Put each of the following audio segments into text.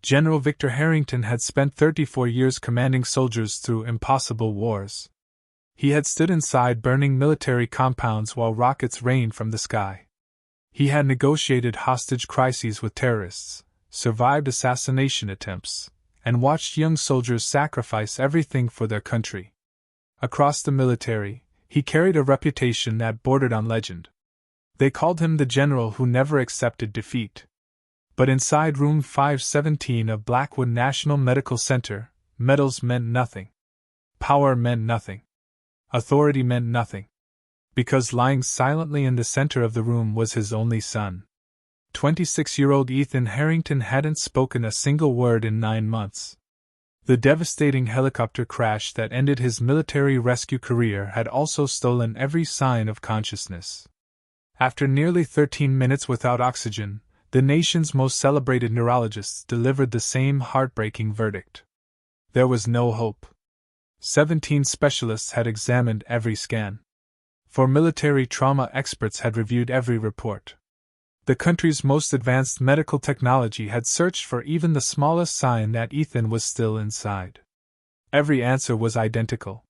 General Victor Harrington had spent 34 years commanding soldiers through impossible wars. He had stood inside burning military compounds while rockets rained from the sky. He had negotiated hostage crises with terrorists, survived assassination attempts, and watched young soldiers sacrifice everything for their country. Across the military, he carried a reputation that bordered on legend. They called him the general who never accepted defeat. But inside room 517 of Blackwood National Medical Center, medals meant nothing. Power meant nothing. Authority meant nothing. Because lying silently in the center of the room was his only son. 26-year-old Ethan Harrington hadn't spoken a single word in 9 months. The devastating helicopter crash that ended his military rescue career had also stolen every sign of consciousness. After nearly 13 minutes without oxygen, the nation's most celebrated neurologists delivered the same heartbreaking verdict. There was no hope. 17 specialists had examined every scan. 4 military trauma experts had reviewed every report. The country's most advanced medical technology had searched for even the smallest sign that Ethan was still inside. Every answer was identical.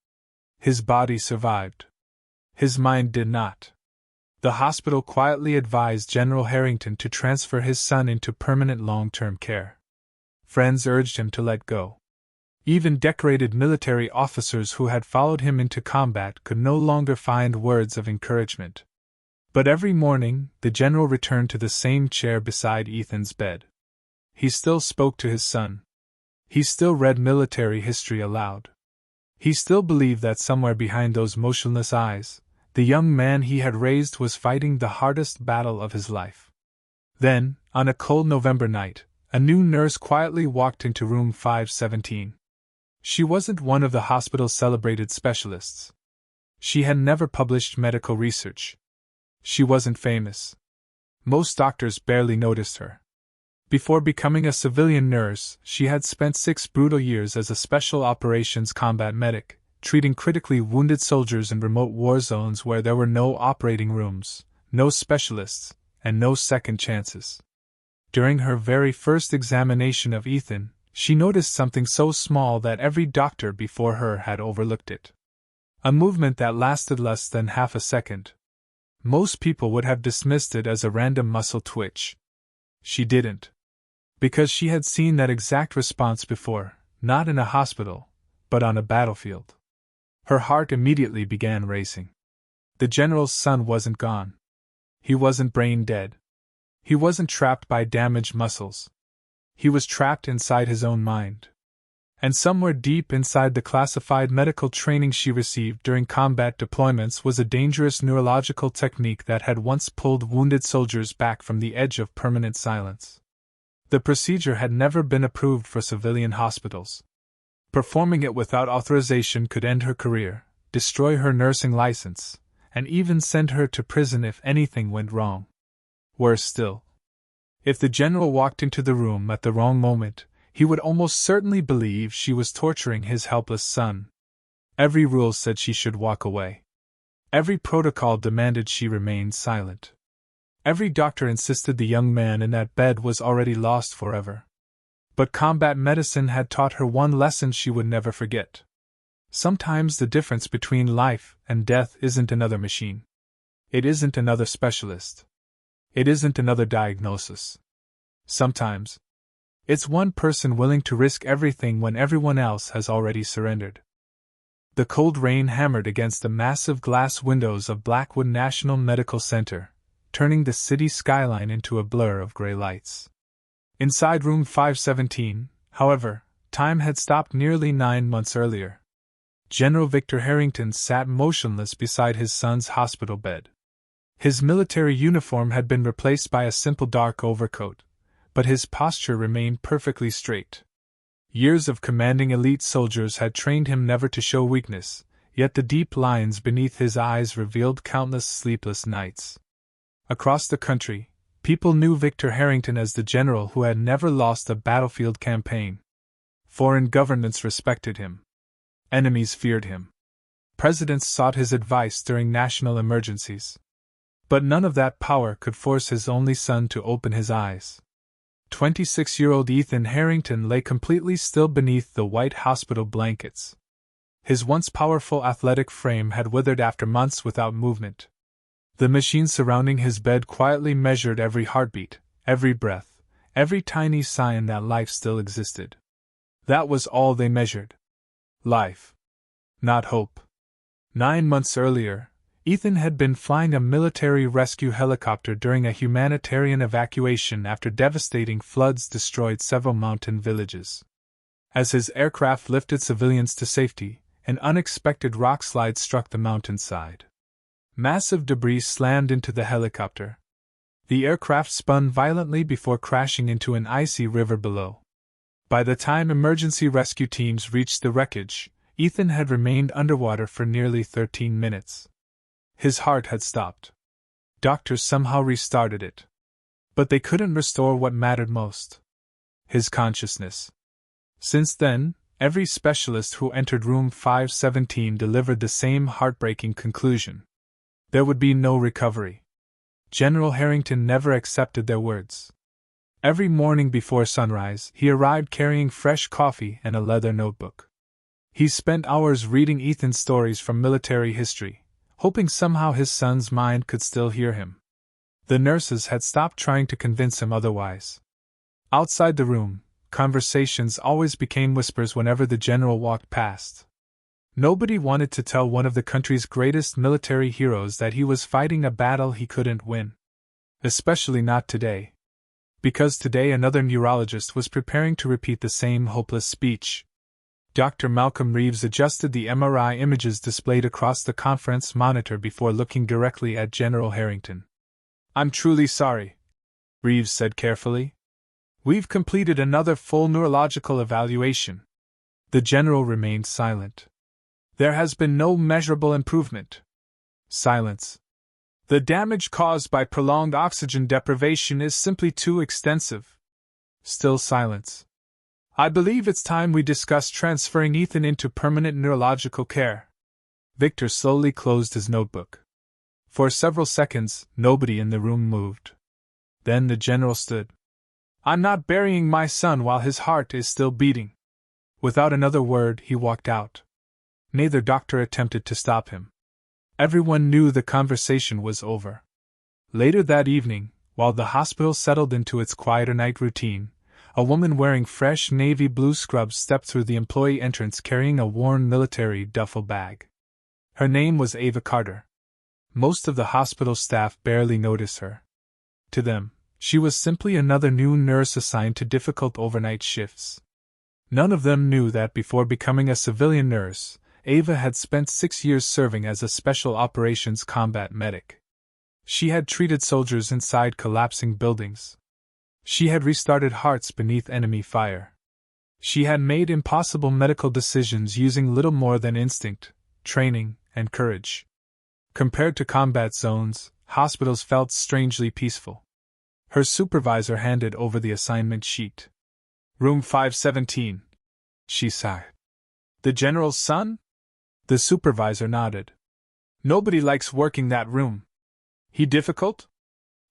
His body survived. His mind did not. The hospital quietly advised General Harrington to transfer his son into permanent long-term care. Friends urged him to let go. Even decorated military officers who had followed him into combat could no longer find words of encouragement. But every morning, the general returned to the same chair beside Ethan's bed. He still spoke to his son. He still read military history aloud. He still believed that somewhere behind those motionless eyes, the young man he had raised was fighting the hardest battle of his life. Then, on a cold November night, a new nurse quietly walked into room 517. She wasn't one of the hospital's celebrated specialists. She had never published medical research. She wasn't famous. Most doctors barely noticed her. Before becoming a civilian nurse, she had spent 6 brutal years as a special operations combat medic, treating critically wounded soldiers in remote war zones where there were no operating rooms, no specialists, and no second chances. During her very first examination of Ethan, she noticed something so small that every doctor before her had overlooked it. A movement that lasted less than half a second. Most people would have dismissed it as a random muscle twitch. She didn't. Because she had seen that exact response before, not in a hospital, but on a battlefield. Her heart immediately began racing. The general's son wasn't gone. He wasn't brain dead. He wasn't trapped by damaged muscles. He was trapped inside his own mind. And somewhere deep inside the classified medical training she received during combat deployments was a dangerous neurological technique that had once pulled wounded soldiers back from the edge of permanent silence. The procedure had never been approved for civilian hospitals. Performing it without authorization could end her career, destroy her nursing license, and even send her to prison if anything went wrong. Worse still, if the general walked into the room at the wrong moment, he would almost certainly believe she was torturing his helpless son. Every rule said she should walk away. Every protocol demanded she remain silent. Every doctor insisted the young man in that bed was already lost forever. But combat medicine had taught her one lesson she would never forget. Sometimes the difference between life and death isn't another machine. It isn't another specialist. It isn't another diagnosis. Sometimes, it's one person willing to risk everything when everyone else has already surrendered. The cold rain hammered against the massive glass windows of Blackwood National Medical Center, turning the city skyline into a blur of gray lights. Inside room 517, however, time had stopped nearly 9 months earlier. General Victor Harrington sat motionless beside his son's hospital bed. His military uniform had been replaced by a simple dark overcoat, but his posture remained perfectly straight. Years of commanding elite soldiers had trained him never to show weakness, yet the deep lines beneath his eyes revealed countless sleepless nights. Across the country, people knew Victor Harrington as the general who had never lost a battlefield campaign. Foreign governments respected him. Enemies feared him. Presidents sought his advice during national emergencies. But none of that power could force his only son to open his eyes. 26-year-old Ethan Harrington lay completely still beneath the white hospital blankets. His once powerful athletic frame had withered after months without movement. The machines surrounding his bed quietly measured every heartbeat, every breath, every tiny sign that life still existed. That was all they measured. Life. Not hope. 9 months earlier, Ethan had been flying a military rescue helicopter during a humanitarian evacuation after devastating floods destroyed several mountain villages. As his aircraft lifted civilians to safety, an unexpected rockslide struck the mountainside. Massive debris slammed into the helicopter. The aircraft spun violently before crashing into an icy river below. By the time emergency rescue teams reached the wreckage, Ethan had remained underwater for nearly 13 minutes. His heart had stopped. Doctors somehow restarted it. But they couldn't restore what mattered most: his consciousness. Since then, every specialist who entered room 517 delivered the same heartbreaking conclusion. There would be no recovery. General Harrington never accepted their words. Every morning before sunrise, he arrived carrying fresh coffee and a leather notebook. He spent hours reading Ethan's stories from military history, hoping somehow his son's mind could still hear him. The nurses had stopped trying to convince him otherwise. Outside the room, conversations always became whispers whenever the general walked past. Nobody wanted to tell one of the country's greatest military heroes that he was fighting a battle he couldn't win. Especially not today. Because today another neurologist was preparing to repeat the same hopeless speech. Dr. Malcolm Reeves adjusted the MRI images displayed across the conference monitor before looking directly at General Harrington. "I'm truly sorry," Reeves said carefully. "We've completed another full neurological evaluation." The general remained silent. "There has been no measurable improvement." Silence. "The damage caused by prolonged oxygen deprivation is simply too extensive." Still silence. "I believe it's time we discuss transferring Ethan into permanent neurological care." Victor slowly closed his notebook. For several seconds, nobody in the room moved. Then the general stood. "I'm not burying my son while his heart is still beating." Without another word, he walked out. Neither doctor attempted to stop him. Everyone knew the conversation was over. Later that evening, while the hospital settled into its quieter night routine, a woman wearing fresh navy blue scrubs stepped through the employee entrance carrying a worn military duffel bag. Her name was Ava Carter. Most of the hospital staff barely noticed her. To them, she was simply another new nurse assigned to difficult overnight shifts. None of them knew that before becoming a civilian nurse, Ava had spent 6 years serving as a special operations combat medic. She had treated soldiers inside collapsing buildings. She had restarted hearts beneath enemy fire. She had made impossible medical decisions using little more than instinct, training, and courage. Compared to combat zones, hospitals felt strangely peaceful. Her supervisor handed over the assignment sheet. "Room 517. She sighed. "The general's son?" The supervisor nodded. "Nobody likes working that room." "He difficult?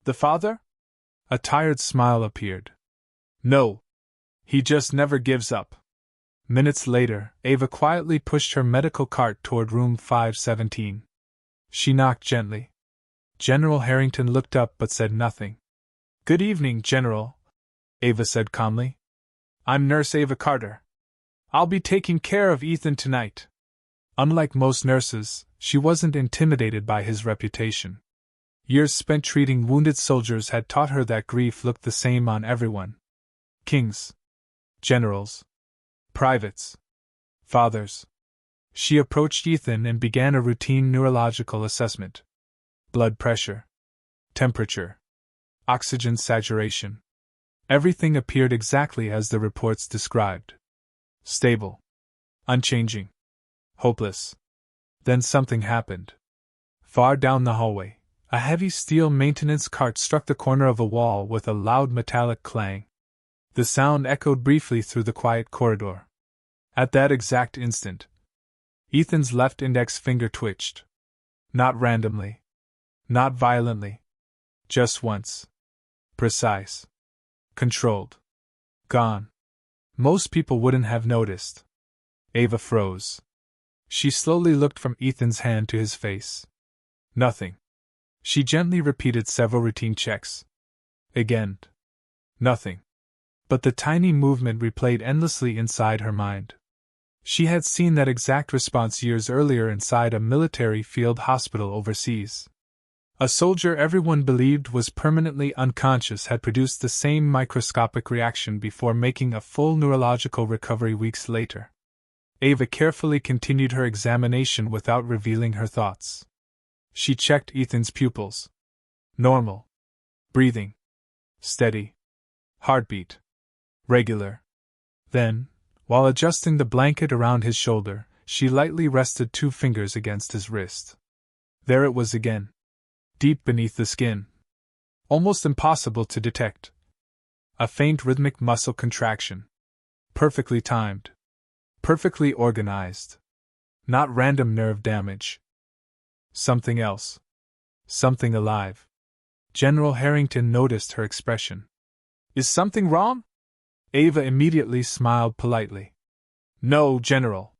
The father?" A tired smile appeared. "No. He just never gives up." Minutes later, Ava quietly pushed her medical cart toward room 517. She knocked gently. General Harrington looked up but said nothing. "Good evening, General," Ava said calmly. "I'm Nurse Ava Carter. I'll be taking care of Ethan tonight." Unlike most nurses, she wasn't intimidated by his reputation. Years spent treating wounded soldiers had taught her that grief looked the same on everyone. Kings. Generals. Privates. Fathers. She approached Ethan and began a routine neurological assessment. Blood pressure. Temperature. Oxygen saturation. Everything appeared exactly as the reports described. Stable. Unchanging. Hopeless. Then something happened. Far down the hallway, a heavy steel maintenance cart struck the corner of a wall with a loud metallic clang. The sound echoed briefly through the quiet corridor. At that exact instant, Ethan's left index finger twitched. Not randomly. Not violently. Just once. Precise. Controlled. Gone. Most people wouldn't have noticed. Ava froze. She slowly looked from Ethan's hand to his face. Nothing. She gently repeated several routine checks. Again. Nothing. But the tiny movement replayed endlessly inside her mind. She had seen that exact response years earlier inside a military field hospital overseas. A soldier everyone believed was permanently unconscious had produced the same microscopic reaction before making a full neurological recovery weeks later. Ava carefully continued her examination without revealing her thoughts. She checked Ethan's pupils. Normal. Breathing. Steady. Heartbeat. Regular. Then, while adjusting the blanket around his shoulder, she lightly rested 2 fingers against his wrist. There it was again. Deep beneath the skin. Almost impossible to detect. A faint rhythmic muscle contraction. Perfectly timed. Perfectly organized. Not random nerve damage. Something else. Something alive. General Harrington noticed her expression. Is something wrong? Ava immediately smiled politely. No, General.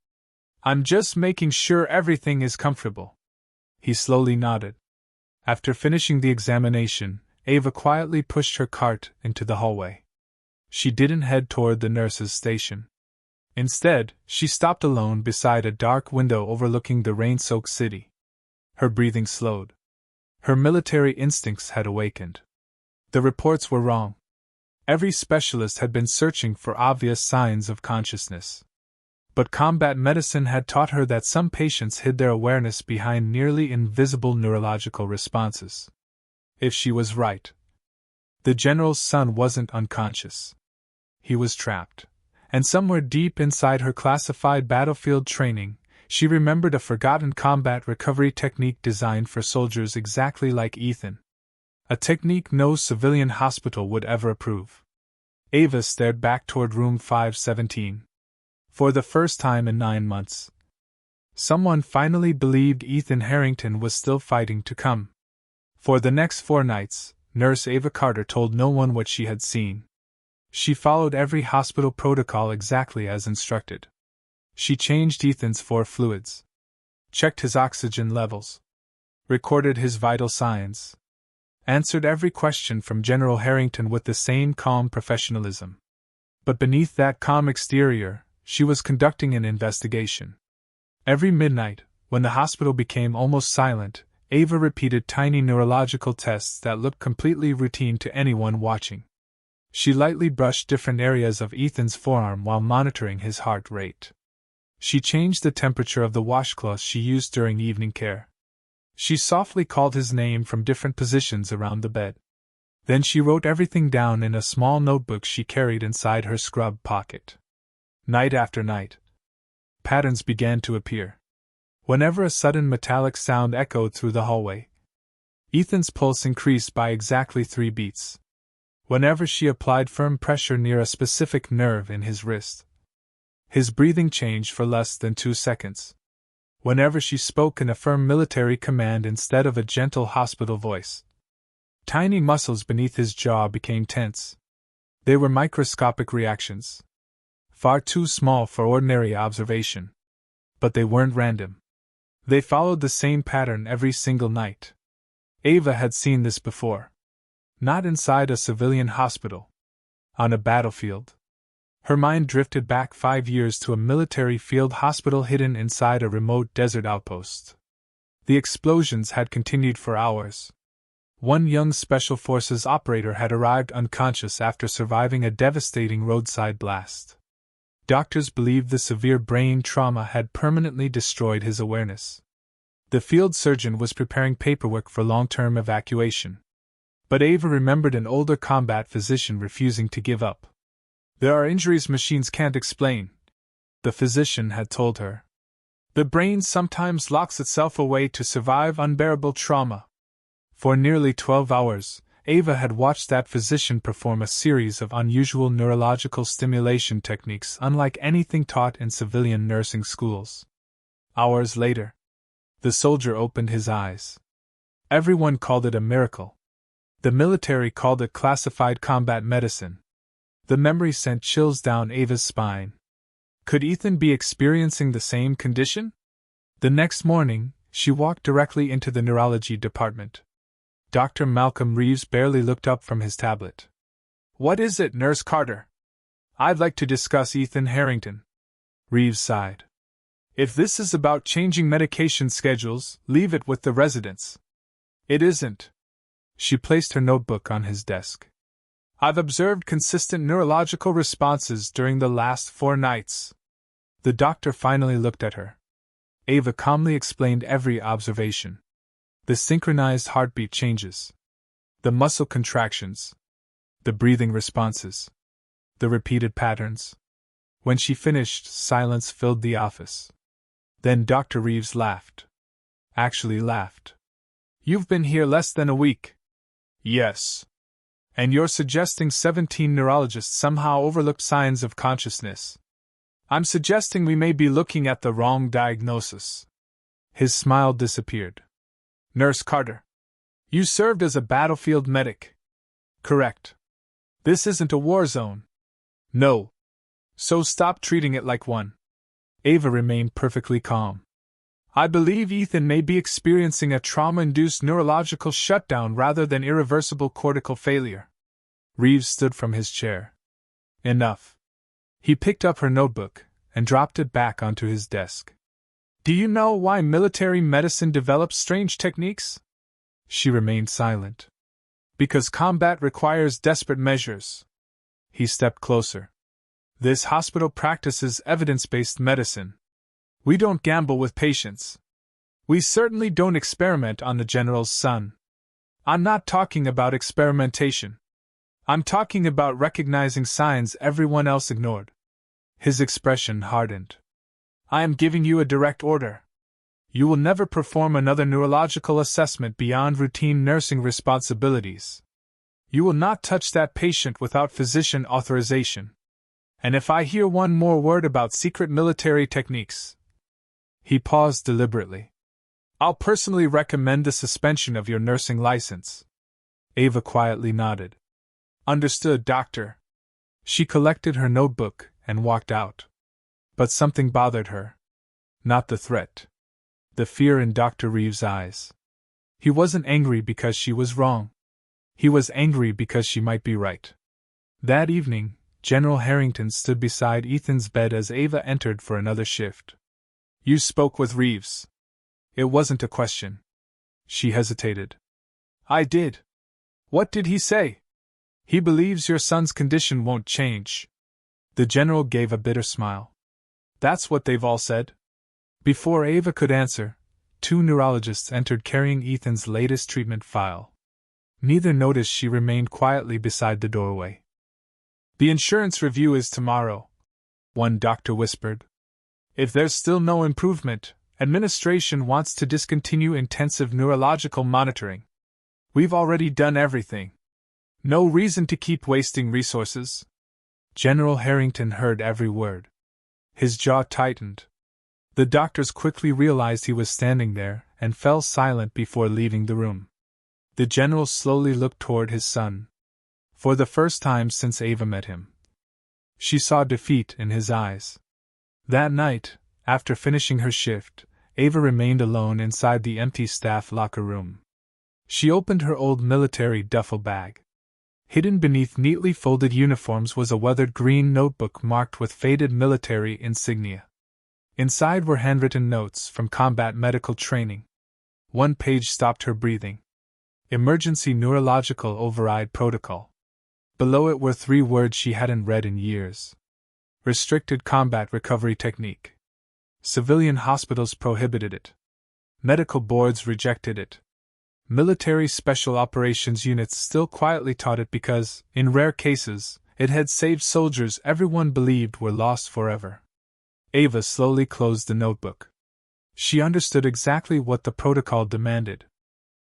I'm just making sure everything is comfortable. He slowly nodded. After finishing the examination, Ava quietly pushed her cart into the hallway. She didn't head toward the nurse's station. Instead, she stopped alone beside a dark window overlooking the rain-soaked city. Her breathing slowed. Her military instincts had awakened. The reports were wrong. Every specialist had been searching for obvious signs of consciousness. But combat medicine had taught her that some patients hid their awareness behind nearly invisible neurological responses. If she was right, the general's son wasn't unconscious. He was trapped. And somewhere deep inside her classified battlefield training, she remembered a forgotten combat recovery technique designed for soldiers exactly like Ethan. A technique no civilian hospital would ever approve. Ava stared back toward room 517. For the first time in 9 months, someone finally believed Ethan Harrington was still fighting to come. For the next 4 nights, Nurse Ava Carter told no one what she had seen. She followed every hospital protocol exactly as instructed. She changed Ethan's 4 fluids, checked his oxygen levels, recorded his vital signs, answered every question from General Harrington with the same calm professionalism. But beneath that calm exterior, she was conducting an investigation. Every midnight, when the hospital became almost silent, Ava repeated tiny neurological tests that looked completely routine to anyone watching. She lightly brushed different areas of Ethan's forearm while monitoring his heart rate. She changed the temperature of the washcloths she used during evening care. She softly called his name from different positions around the bed. Then she wrote everything down in a small notebook she carried inside her scrub pocket. Night after night, patterns began to appear. Whenever a sudden metallic sound echoed through the hallway, Ethan's pulse increased by exactly 3 beats. Whenever she applied firm pressure near a specific nerve in his wrist, his breathing changed for less than 2 seconds. Whenever she spoke in a firm military command instead of a gentle hospital voice, tiny muscles beneath his jaw became tense. They were microscopic reactions, far too small for ordinary observation. But they weren't random. They followed the same pattern every single night. Ava had seen this before. Not inside a civilian hospital. On a battlefield. Her mind drifted back 5 years to a military field hospital hidden inside a remote desert outpost. The explosions had continued for hours. One young Special Forces operator had arrived unconscious after surviving a devastating roadside blast. Doctors believed the severe brain trauma had permanently destroyed his awareness. The field surgeon was preparing paperwork for long-term evacuation. But Ava remembered an older combat physician refusing to give up. There are injuries machines can't explain, the physician had told her. The brain sometimes locks itself away to survive unbearable trauma. For nearly 12 hours, Ava had watched that physician perform a series of unusual neurological stimulation techniques unlike anything taught in civilian nursing schools. Hours later, the soldier opened his eyes. Everyone called it a miracle. The military called it classified combat medicine. The memory sent chills down Ava's spine. Could Ethan be experiencing the same condition? The next morning, she walked directly into the neurology department. Dr. Malcolm Reeves barely looked up from his tablet. "What is it, Nurse Carter?" "I'd like to discuss Ethan Harrington." Reeves sighed. "If this is about changing medication schedules, leave it with the residents." "It isn't." She placed her notebook on his desk. "I've observed consistent neurological responses during the last 4 nights." The doctor finally looked at her. Ava calmly explained every observation. The synchronized heartbeat changes, the muscle contractions, the breathing responses, the repeated patterns. When she finished, silence filled the office. Then Dr. Reeves laughed. Actually laughed. "You've been here less than a week." "Yes." "And you're suggesting 17 neurologists somehow overlooked signs of consciousness." "I'm suggesting we may be looking at the wrong diagnosis." His smile disappeared. "Nurse Carter, you served as a battlefield medic." "Correct." "This isn't a war zone." "No. So stop treating it like one." Ava remained perfectly calm. "I believe Ethan may be experiencing a trauma-induced neurological shutdown rather than irreversible cortical failure." Reeves stood from his chair. "Enough." He picked up her notebook and dropped it back onto his desk. "Do you know why military medicine develops strange techniques?" She remained silent. "Because combat requires desperate measures." He stepped closer. "This hospital practices evidence-based medicine. We don't gamble with patients. We certainly don't experiment on the general's son. I'm not talking about experimentation. I'm talking about recognizing signs everyone else ignored." His expression hardened. "I am giving you a direct order. You will never perform another neurological assessment beyond routine nursing responsibilities. You will not touch that patient without physician authorization. And if I hear one more word about secret military techniques..." He paused deliberately. "I'll personally recommend the suspension of your nursing license." Ava quietly nodded. "Understood, doctor." She collected her notebook and walked out. But something bothered her. Not the threat. The fear in Dr. Reeves' eyes. He wasn't angry because she was wrong. He was angry because she might be right. That evening, General Harrington stood beside Ethan's bed as Ava entered for another shift. "You spoke with Reeves." It wasn't a question. She hesitated. "I did." "What did he say?" "He believes your son's condition won't change." The general gave a bitter smile. "That's what they've all said." Before Ava could answer, 2 neurologists entered carrying Ethan's latest treatment file. Neither noticed she remained quietly beside the doorway. "The insurance review is tomorrow," one doctor whispered. "If there's still no improvement, administration wants to discontinue intensive neurological monitoring. We've already done everything. No reason to keep wasting resources." General Harrington heard every word. His jaw tightened. The doctors quickly realized he was standing there and fell silent before leaving the room. The general slowly looked toward his son. For the first time since Ava met him, she saw defeat in his eyes. That night, after finishing her shift, Ava remained alone inside the empty staff locker room. She opened her old military duffel bag. Hidden beneath neatly folded uniforms was a weathered green notebook marked with faded military insignia. Inside were handwritten notes from combat medical training. One page stopped her breathing. Emergency neurological override protocol. Below it were 3 words she hadn't read in years. Restricted combat recovery technique. Civilian hospitals prohibited it. Medical boards rejected it. Military special operations units still quietly taught it because, in rare cases, it had saved soldiers everyone believed were lost forever. Ava slowly closed the notebook. She understood exactly what the protocol demanded.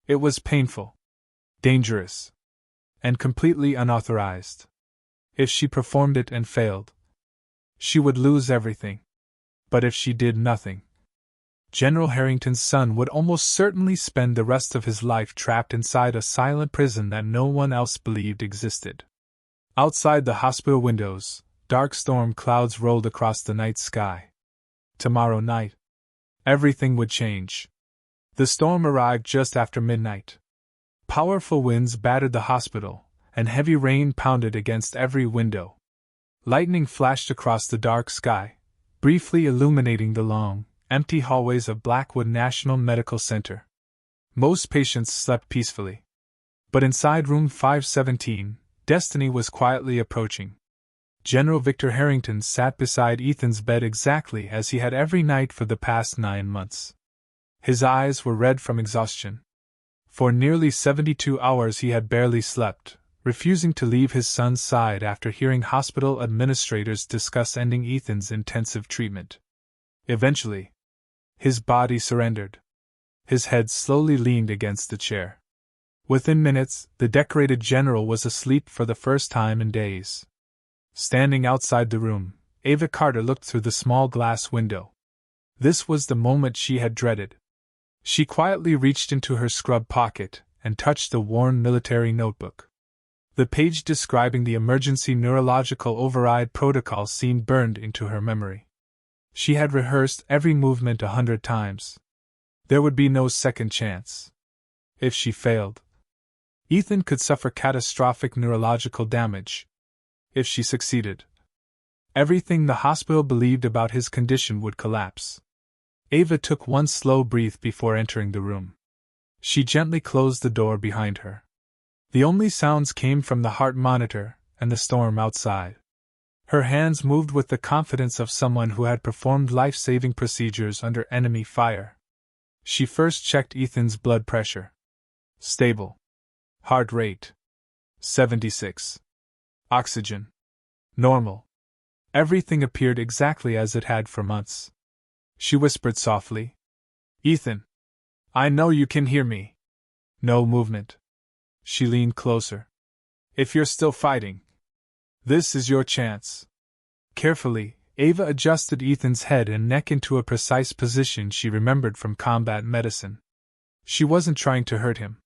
It was painful, dangerous, and completely unauthorized. If she performed it and failed, she would lose everything. But if she did nothing, General Harrington's son would almost certainly spend the rest of his life trapped inside a silent prison that no one else believed existed. Outside the hospital windows, dark storm clouds rolled across the night sky. Tomorrow night, everything would change. The storm arrived just after midnight. Powerful winds battered the hospital, and heavy rain pounded against every window. Lightning flashed across the dark sky, briefly illuminating the long, empty hallways of Blackwood National Medical Center. Most patients slept peacefully. But inside room 517, destiny was quietly approaching. General Victor Harrington sat beside Ethan's bed exactly as he had every night for the past 9 months. His eyes were red from exhaustion. For nearly 72 hours he had barely slept, refusing to leave his son's side after hearing hospital administrators discuss ending Ethan's intensive treatment. Eventually, his body surrendered. His head slowly leaned against the chair. Within minutes, the decorated general was asleep for the first time in days. Standing outside the room, Ava Carter looked through the small glass window. This was the moment she had dreaded. She quietly reached into her scrub pocket and touched the worn military notebook. The page describing the emergency neurological override protocol seemed burned into her memory. She had rehearsed every movement 100 times. There would be no second chance. If she failed, Ethan could suffer catastrophic neurological damage. If she succeeded, everything the hospital believed about his condition would collapse. Ava took one slow breath before entering the room. She gently closed the door behind her. The only sounds came from the heart monitor and the storm outside. Her hands moved with the confidence of someone who had performed life-saving procedures under enemy fire. She first checked Ethan's blood pressure. Stable. Heart rate. 76. Oxygen. Normal. Everything appeared exactly as it had for months. She whispered softly, "Ethan, I know you can hear me." No movement. She leaned closer. "If you're still fighting, this is your chance." Carefully, Ava adjusted Ethan's head and neck into a precise position she remembered from combat medicine. She wasn't trying to hurt him.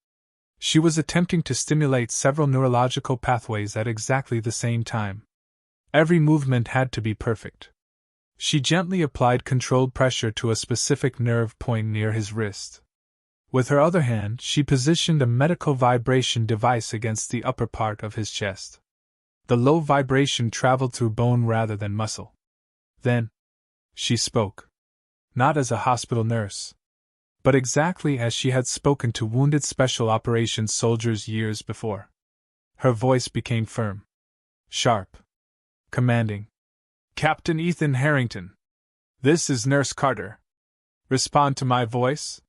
She was attempting to stimulate several neurological pathways at exactly the same time. Every movement had to be perfect. She gently applied controlled pressure to a specific nerve point near his wrist. With her other hand, she positioned a medical vibration device against the upper part of his chest. The low vibration traveled through bone rather than muscle. Then, she spoke. Not as a hospital nurse, but exactly as she had spoken to wounded special operations soldiers years before. Her voice became firm, sharp, commanding. "Captain Ethan Harrington. This is Nurse Carter. Respond to my voice?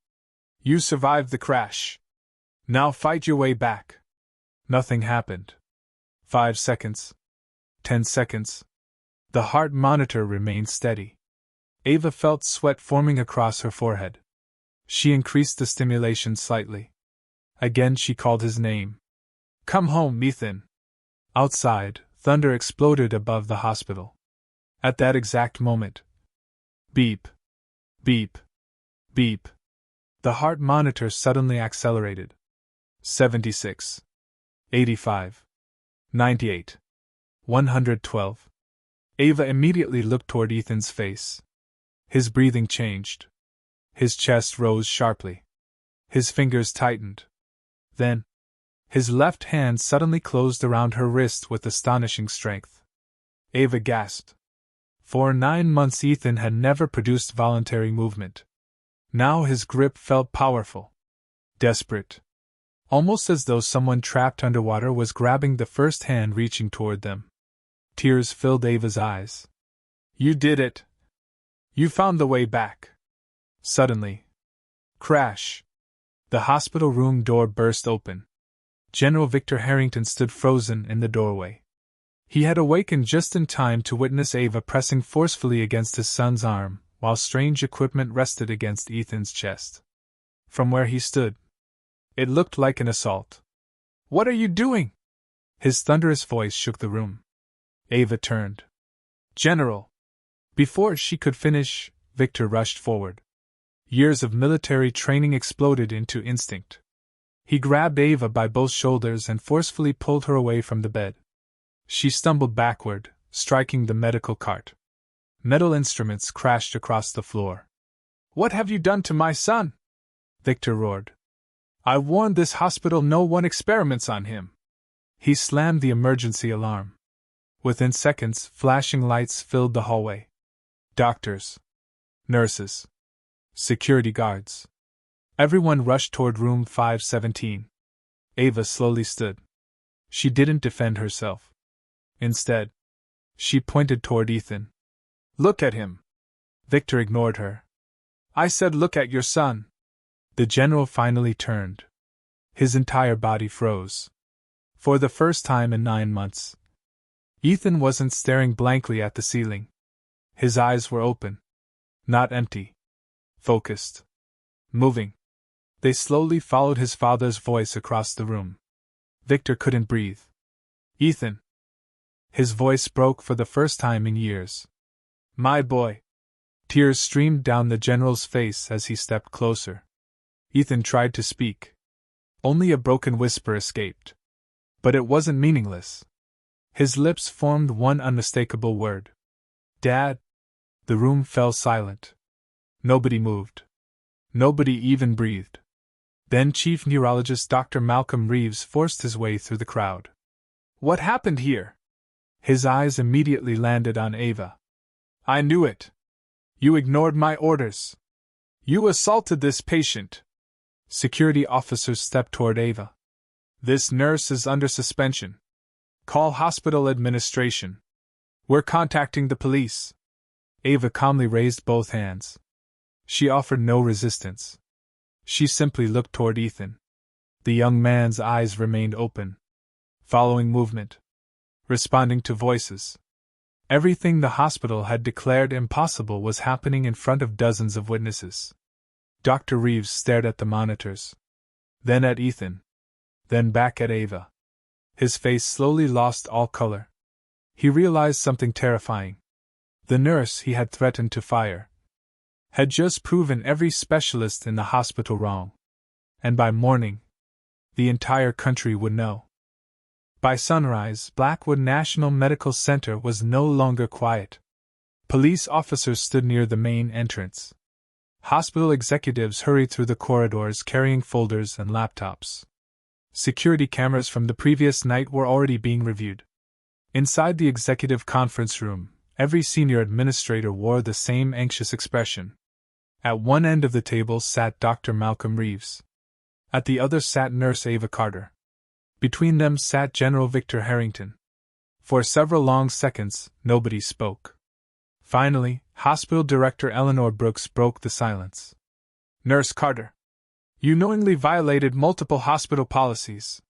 You survived the crash. Now fight your way back." Nothing happened. 5 seconds. 10 seconds. The heart monitor remained steady. Ava felt sweat forming across her forehead. She increased the stimulation slightly. Again she called his name. "Come home, Ethan." Outside, thunder exploded above the hospital. At that exact moment. Beep. Beep. Beep. The heart monitor suddenly accelerated. 76. 85. 98. 112. Ava immediately looked toward Ethan's face. His breathing changed. His chest rose sharply. His fingers tightened. Then, his left hand suddenly closed around her wrist with astonishing strength. Ava gasped. For 9 months Ethan had never produced voluntary movement. Now his grip felt powerful. Desperate. Almost as though someone trapped underwater was grabbing the first hand reaching toward them. Tears filled Ava's eyes. "You did it. You found the way back." Suddenly. Crash. The hospital room door burst open. General Victor Harrington stood frozen in the doorway. He had awakened just in time to witness Ava pressing forcefully against his son's arm, while strange equipment rested against Ethan's chest. From where he stood, it looked like an assault. "What are you doing?" His thunderous voice shook the room. Ava turned. "General!" Before she could finish, Victor rushed forward. Years of military training exploded into instinct. He grabbed Ava by both shoulders and forcefully pulled her away from the bed. She stumbled backward, striking the medical cart. Metal instruments crashed across the floor. "What have you done to my son?" Victor roared. "I warned this hospital no one experiments on him." He slammed the emergency alarm. Within seconds, flashing lights filled the hallway. Doctors, nurses, security guards. Everyone rushed toward room 517. Ava slowly stood. She didn't defend herself. Instead, she pointed toward Ethan. "Look at him." Victor ignored her. "I said look at your son." The general finally turned. His entire body froze. For the first time in 9 months, Ethan wasn't staring blankly at the ceiling. His eyes were open. Not empty. Focused. Moving. They slowly followed his father's voice across the room. Victor couldn't breathe. "Ethan." His voice broke for the first time in years. "My boy." Tears streamed down the general's face as he stepped closer. Ethan tried to speak. Only a broken whisper escaped. But it wasn't meaningless. His lips formed one unmistakable word. "Dad." The room fell silent. Nobody moved. Nobody even breathed. Then Chief Neurologist Dr. Malcolm Reeves forced his way through the crowd. "What happened here?" His eyes immediately landed on Ava. "I knew it. You ignored my orders. You assaulted this patient." Security officers stepped toward Ava. "This nurse is under suspension. Call hospital administration. We're contacting the police." Ava calmly raised both hands. She offered no resistance. She simply looked toward Ethan. The young man's eyes remained open, following movement, responding to voices. Everything the hospital had declared impossible was happening in front of dozens of witnesses. Dr. Reeves stared at the monitors, then at Ethan, then back at Ava. His face slowly lost all color. He realized something terrifying. The nurse he had threatened to fire had just proven every specialist in the hospital wrong. And by morning, the entire country would know. By sunrise, Blackwood National Medical Center was no longer quiet. Police officers stood near the main entrance. Hospital executives hurried through the corridors carrying folders and laptops. Security cameras from the previous night were already being reviewed. Inside the executive conference room, every senior administrator wore the same anxious expression. At one end of the table sat Dr. Malcolm Reeves. At the other sat Nurse Ava Carter. Between them sat General Victor Harrington. For several long seconds, nobody spoke. Finally, Hospital Director Eleanor Brooks broke the silence. "Nurse Carter, you knowingly violated multiple hospital policies.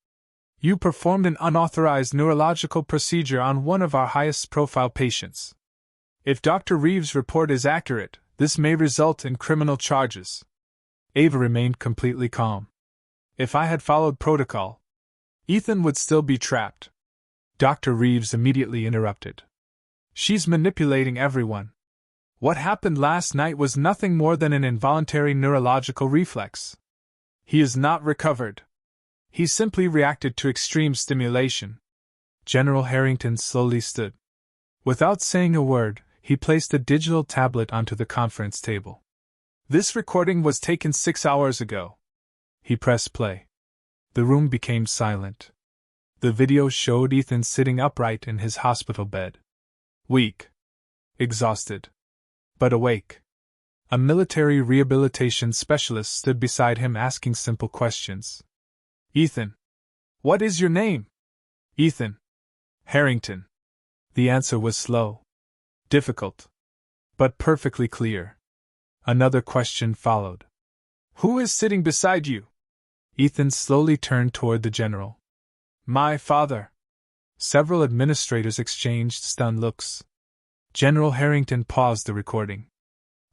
You performed an unauthorized neurological procedure on one of our highest-profile patients. If Dr. Reeves' report is accurate, this may result in criminal charges." Ava remained completely calm. "If I had followed protocol, Ethan would still be trapped." Dr. Reeves immediately interrupted. "She's manipulating everyone. What happened last night was nothing more than an involuntary neurological reflex. He is not recovered. He simply reacted to extreme stimulation." General Harrington slowly stood. Without saying a word, he placed a digital tablet onto the conference table. "This recording was taken 6 hours ago." He pressed play. The room became silent. The video showed Ethan sitting upright in his hospital bed. Weak. Exhausted. But awake. A military rehabilitation specialist stood beside him asking simple questions. "Ethan, what is your name?" "Ethan Harrington." The answer was slow. Difficult. But perfectly clear. Another question followed. "Who is sitting beside you?" Ethan slowly turned toward the general. "My father." Several administrators exchanged stunned looks. General Harrington paused the recording.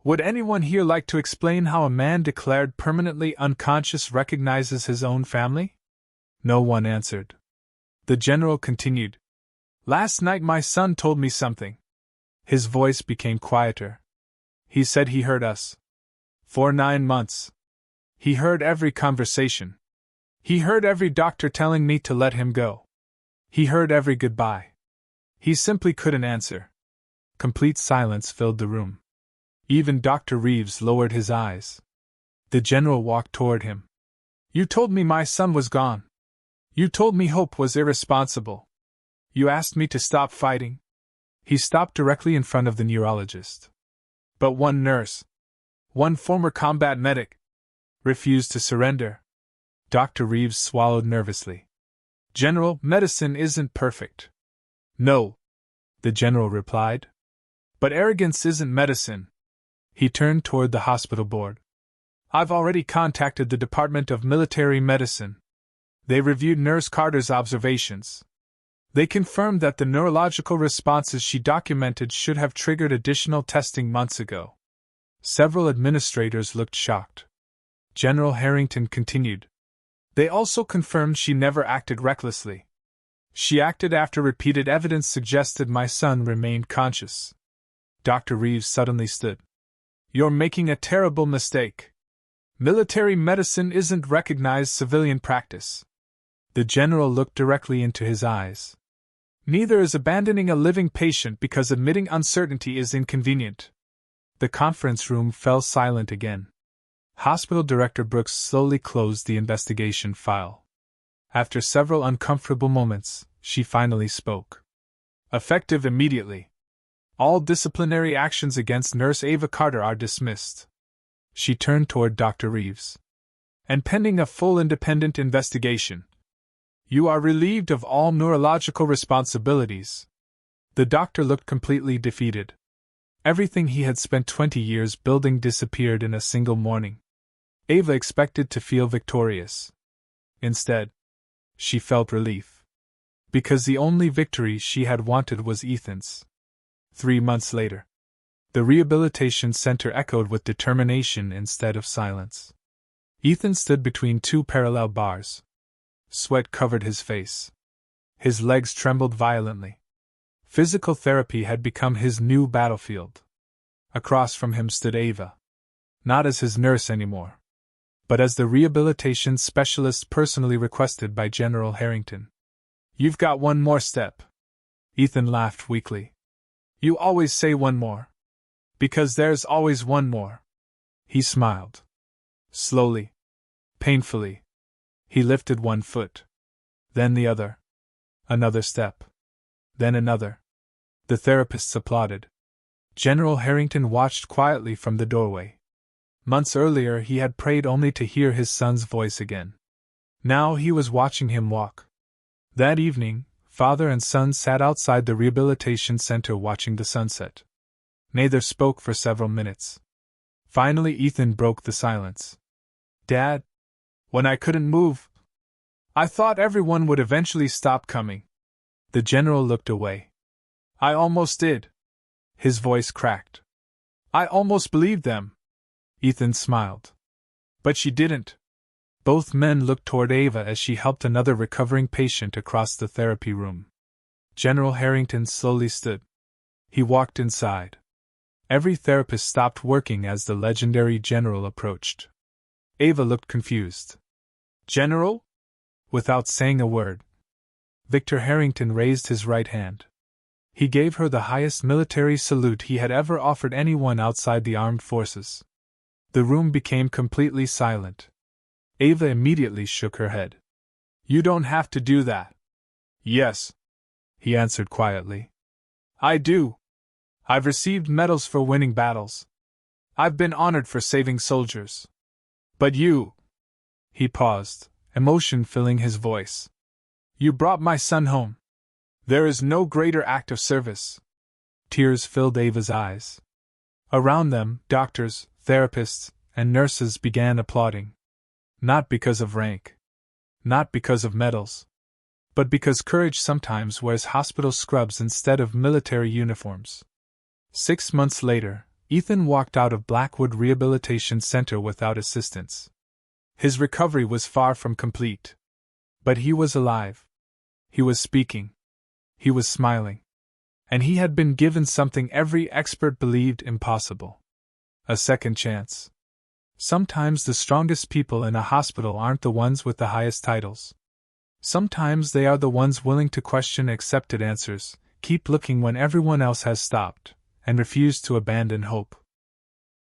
"Would anyone here like to explain how a man declared permanently unconscious recognizes his own family?" No one answered. The general continued. "Last night my son told me something." His voice became quieter. "He said he heard us. For 9 months. He heard every conversation. He heard every doctor telling me to let him go. He heard every goodbye. He simply couldn't answer. Complete silence filled the room. Even Dr. Reeves lowered his eyes. The general walked toward him. You told me my son was gone. You told me Hope was irresponsible. You asked me to stop fighting. He stopped directly in front of the neurologist. But one nurse, one former combat medic, refused to surrender. Dr. Reeves swallowed nervously. General, medicine isn't perfect. No, the general replied. But arrogance isn't medicine. He turned toward the hospital board. I've already contacted the Department of Military Medicine. They reviewed Nurse Carter's observations. They confirmed that the neurological responses she documented should have triggered additional testing months ago. Several administrators looked shocked. General Harrington continued. They also confirmed she never acted recklessly. She acted after repeated evidence suggested my son remained conscious. Dr. Reeves suddenly stood. You're making a terrible mistake. Military medicine isn't recognized civilian practice. The general looked directly into his eyes. Neither is abandoning a living patient because admitting uncertainty is inconvenient. The conference room fell silent again. Hospital Director Brooks slowly closed the investigation file. After several uncomfortable moments, she finally spoke. Effective immediately. All disciplinary actions against Nurse Ava Carter are dismissed. She turned toward Dr. Reeves. And pending a full independent investigation, you are relieved of all neurological responsibilities. The doctor looked completely defeated. Everything he had spent 20 years building disappeared in a single morning. Ava expected to feel victorious. Instead, she felt relief. Because the only victory she had wanted was Ethan's. 3 months later, the rehabilitation center echoed with determination instead of silence. Ethan stood between two parallel bars. Sweat covered his face. His legs trembled violently. Physical therapy had become his new battlefield. Across from him stood Ava. Not as his nurse anymore, but as the rehabilitation specialist personally requested by General Harrington. You've got one more step. Ethan laughed weakly. You always say one more. Because there's always one more. He smiled. Slowly, painfully, he lifted one foot. Then the other. Another step. Then another. The therapists applauded. General Harrington watched quietly from the doorway. Months earlier he had prayed only to hear his son's voice again. Now he was watching him walk. That evening, father and son sat outside the rehabilitation center watching the sunset. Neither spoke for several minutes. Finally Ethan broke the silence. Dad, when I couldn't move, I thought everyone would eventually stop coming. The general looked away. I almost did. His voice cracked. I almost believed them. Ethan smiled. But she didn't. Both men looked toward Ava as she helped another recovering patient across the therapy room. General Harrington slowly stood. He walked inside. Every therapist stopped working as the legendary general approached. Ava looked confused. General? Without saying a word, Victor Harrington raised his right hand. He gave her the highest military salute he had ever offered anyone outside the armed forces. The room became completely silent. Ava immediately shook her head. You don't have to do that. Yes, he answered quietly. I do. I've received medals for winning battles. I've been honored for saving soldiers. But you... He paused, emotion filling his voice. You brought my son home. There is no greater act of service. Tears filled Ava's eyes. Around them, doctors, therapists, and nurses began applauding. Not because of rank. Not because of medals. But because courage sometimes wears hospital scrubs instead of military uniforms. 6 months later, Ethan walked out of Blackwood Rehabilitation Center without assistance. His recovery was far from complete. But he was alive. He was speaking. He was smiling. And he had been given something every expert believed impossible. A second chance. Sometimes the strongest people in a hospital aren't the ones with the highest titles. Sometimes they are the ones willing to question accepted answers, keep looking when everyone else has stopped, and refuse to abandon hope.